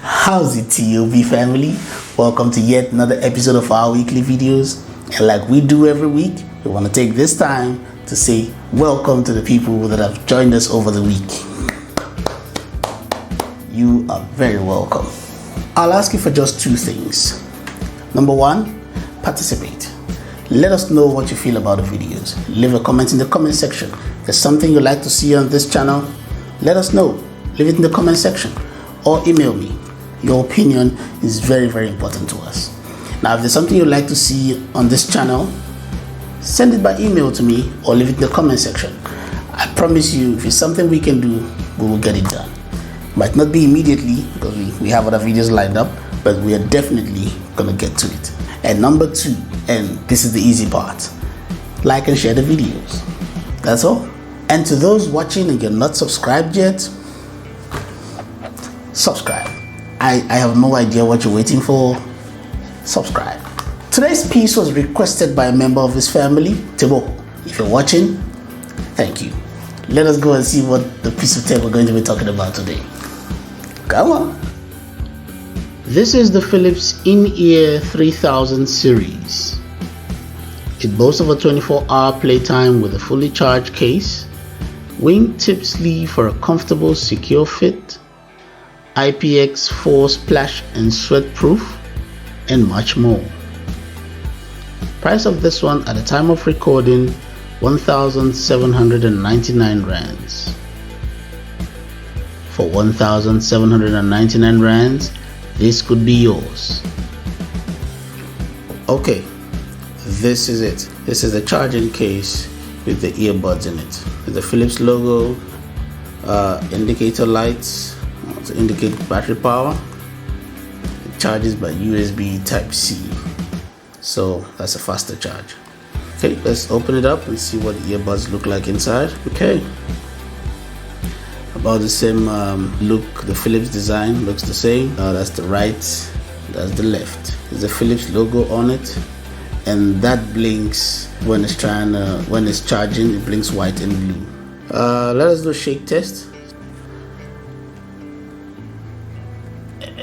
Howzit TOB Family? Welcome to yet another episode of our weekly videos. And like we do every week, we want to take this time to say welcome to the people that have joined us over the week. You are very welcome. I'll ask you for just two things. Number one, participate. Let us know what you feel about the videos. Leave a comment in the comment section. If there's something you'd like to see on this channel, let us know. Leave it in the comment section or email me. Your opinion is very, very important to us. Now, if there's something you'd like to see on this channel, send it by email to me or leave it in the comment section. I promise you, if it's something we can do, we will get it done. Might not be immediately because we have other videos lined up, but we are definitely gonna get to it. And number two, and this is the easy part, like and share the videos. That's all. And to those watching and you're not subscribed yet, subscribe. I have no idea what you're waiting for. Subscribe. Today's piece was requested by a member of his family, Tebo. If you're watching, thank you. Let us go and see what the piece of tape we're going to be talking about today. Come on. This is the Philips in-ear 3000 series. It boasts of a 24-hour playtime with a fully charged case, wingtip sleeve for a comfortable, secure fit, IPX4 splash and sweat proof, and much more. Price of this one at the time of recording, 1,799 rands. For 1,799 rands, this could be yours. Okay, this is it. This is the charging case with the earbuds in it. With the Philips logo, indicator lights to indicate battery power. It charges by USB Type-C, so that's a faster charge. Okay, let's open it up and see what the earbuds look like inside. Okay, about the same look. The Philips design looks the same. That's the right, that's the left. There's the Philips logo on it, and that blinks when it's charging. It blinks white and blue. Let us do a shake test.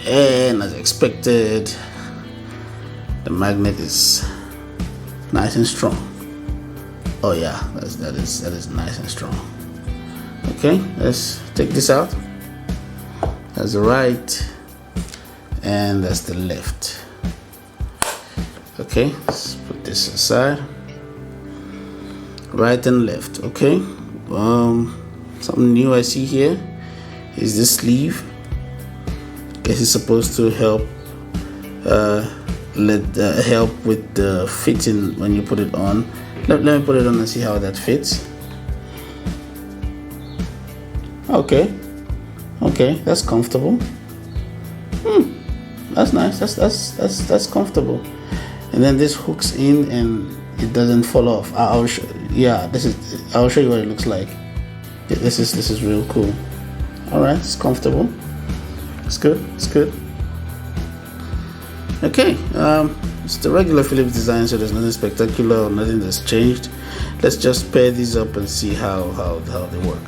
And as expected, the magnet is nice and strong. Oh yeah, that is nice and strong. Okay, let's take this out. That's the right, and that's the left. Okay, let's put this aside. Right and left. Okay. Something new I see here is the sleeve. Guess it's supposed to help help with the fitting when you put it on. Let me put it on and see how that fits. Okay, that's comfortable. That's nice. That's comfortable. And then this hooks in and it doesn't fall off. I'll show you what it looks like. This is real cool. All right, it's comfortable. It's good. Okay, it's the regular Philips design, so there's nothing spectacular or nothing that's changed. Let's just pair these up and see how they work.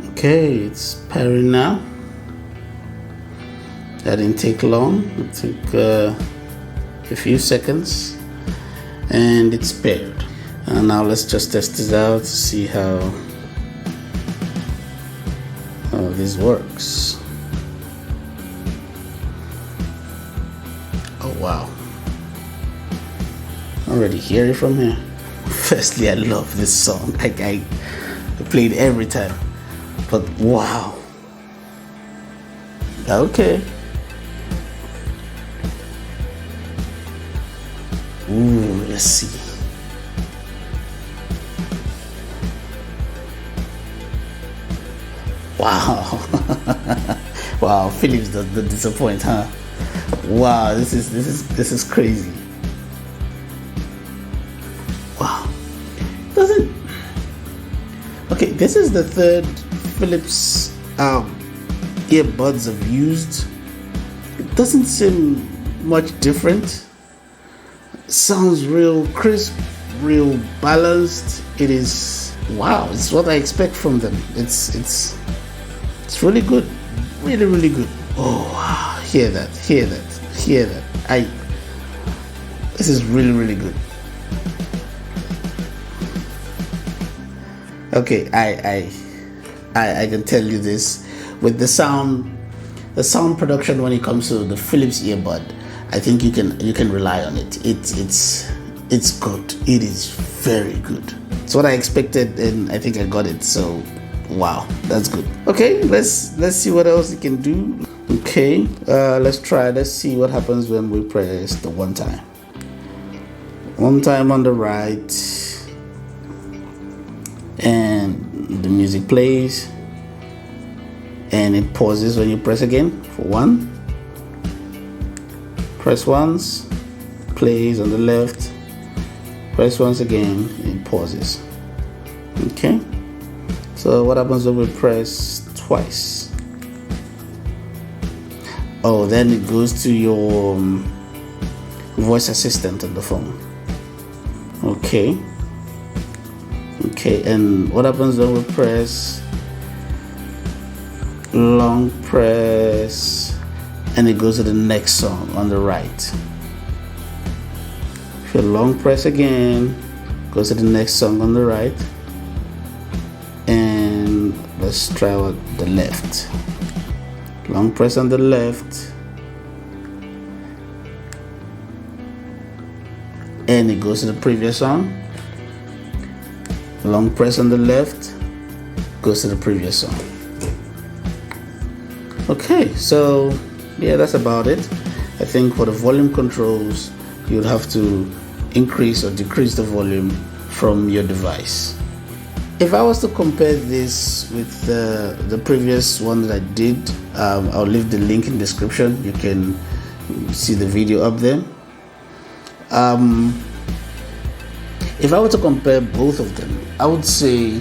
Okay, it's pairing now. That didn't take long. It took a few seconds, and it's paired. And now let's just test this out to see how this works. Oh wow, already hear it from here. Firstly, I love this song. I play it every time, but wow. Okay. Ooh, let's see. Wow. Wow, Philips does not disappoint, huh? Wow, this is crazy. Wow. Okay, this is the third Philips earbuds I've used. It doesn't seem much different. Sounds real crisp, real balanced. It is wow, it's what I expect from them. It's really good, really good. Oh wow, hear that. This is really good. Okay, I can tell you this, with the sound production when it comes to the Philips earbud, I think you can rely on it. It's good. It is very good. It's what I expected, and I think I got it. So wow, that's good. Okay, let's see what else you can do. Okay, let's see what happens when we press the one time on the right, and the music plays, and it pauses when you press again for one. Press once, plays on the left, press once again, it pauses. Okay, so what happens when we press twice? Oh, then it goes to your voice assistant on the phone. Okay, and what happens when we press long press, and it goes to the next song on the right? If you long press again, goes to the next song on the right. And let's try with the left. Long press on the left, and it goes to the previous song. Long press on the left, goes to the previous song. Okay, so yeah, that's about it. I think for the volume controls, you'd have to increase or decrease the volume from your device. If I was to compare this with the previous one that I did, I'll leave the link in the description. You can see the video up there. If I were to compare both of them, I would say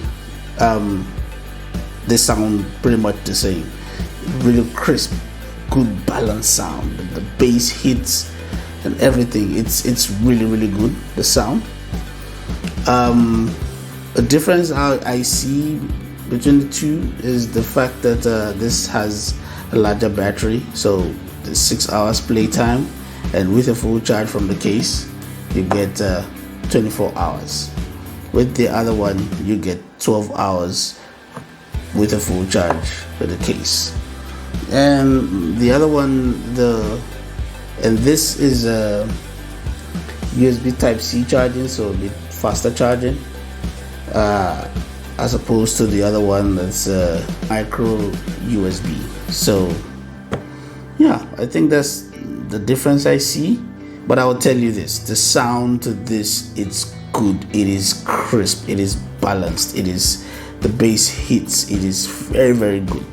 they sound pretty much the same. Really crisp, good balanced sound. The bass hits and everything. It's really good, the sound. A difference I see between the two is the fact that this has a larger battery, so the 6 hours playtime, and with a full charge from the case, you get 24 hours. With the other one, you get 12 hours with a full charge for the case. And the other one, and this is a USB Type-C charging, so a bit faster charging, as opposed to the other one that's micro USB. So yeah, I think that's the difference I see. But I will tell you this, the sound to this, it's good, it is crisp, it is balanced, it is, the bass hits, it is very good.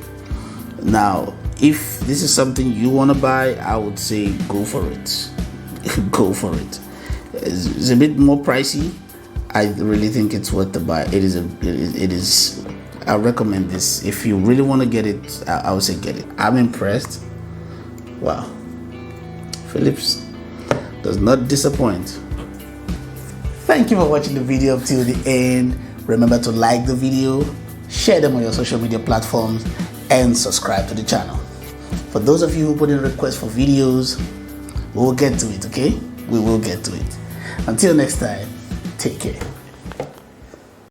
Now, if this is something you want to buy, I would say go for it. Go for it. It's a bit more pricey. I really think it's worth the buy. It is. I recommend this. If you really want to get it, I would say get it. I'm impressed. Wow. Philips does not disappoint. Thank you for watching the video up till the end. Remember to like the video, share them on your social media platforms, and subscribe to the channel. For those of you who put in requests for videos, we will get to it, okay? We will get to it. Until next time, take care.